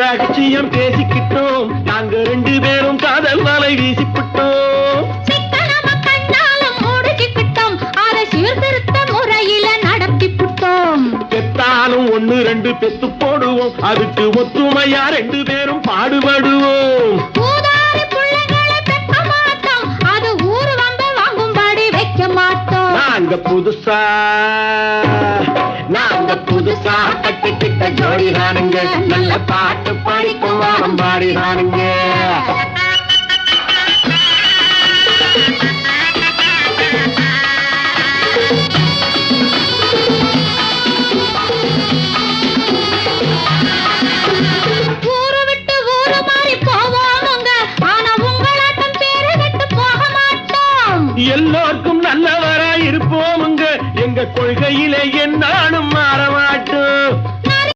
ரகசியம் பேசிக்கிட்டோம், நாங்க 2 பேரும் காதல் வலை வீசிக்கிட்டோம். சிக்கனமா கண்ணாலும் முடிச்சுக்கிட்டோம், அதை சீர்திருத்த முறையில நடத்திவிட்டோம். பெத்தாலும் 1 2 பெத்து போடுவோம், அதுக்கு ஒத்துமையா 2 பேரும் பாடுபடுவோம். ஊதாரி பிள்ளைகளை பெக்க மாட்டோம், அது ஊரு வம்ப வாங்கும்படி வைக்க மாட்டோம். நாங்க புதுசா கட்டிக்கிட்ட ஜோடிதானுங்க, நல்ல பாட்டு படிக்கும் வாரம் பாடிதானுங்க.